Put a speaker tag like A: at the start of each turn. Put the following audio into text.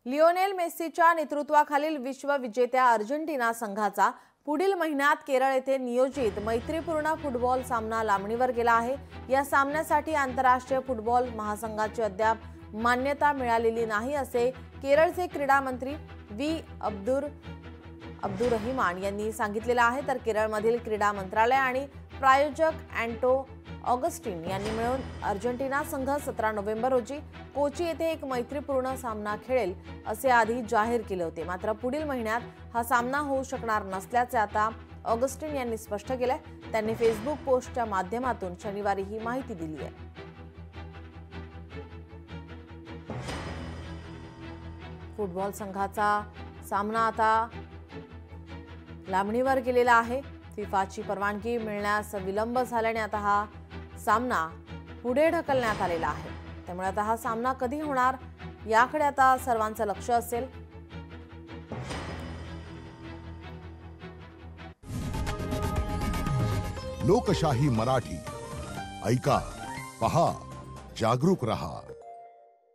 A: Lionel मेस्सीच्या नेतृत्वाखालील विश्वविजेत्या Argentina संघाचा पुढील महिन्यात केरळ येथे नियोजित मैत्रीपूर्ण फुटबॉल सामना लांबणीवर गेला आहे। या सामन्यासाठी आंतरराष्ट्रीय फुटबॉल महासंघाची अद्याप मान्यता मिळालेली नाही असे केरळचे क्रीडा मंत्री व्ही अब्दुरहिमान यांनी सांगितलेले आहे। तर केरळमधील क्रीडा मंत्रालय आणि प्रायोजक अँटो ऑगस्टिन यांनी मिळून अर्जेंटिना संघ 17 नोव्हेंबर रोजी कोची येथे एक मैत्रीपूर्ण सामना खेळेल असे आधी जाहीर केले होते। मात्र पुढील महिन्यात हा सामना होऊ शकणार नसल्याचे आता ऑगस्टिन यांनी स्पष्ट केले। त्यांनी फेसबुक पोस्टच्या माध्यमातून शनिवारी ही माहिती दिली आहे। फुटबॉल संघाचा सामना आता लांबणीवर गेलेला आहे। फिफाची परवानगी मिळण्यास विलंब झाल्याने आता हा सामना पुढे ढकलण्यात आलेला आहे। त्यामुळे आता हा सामना कधी होणार याकडे आता सर्वांचं लक्ष असेल।
B: लोकशाही मराठी ऐका, पहा, जागरूक रहा।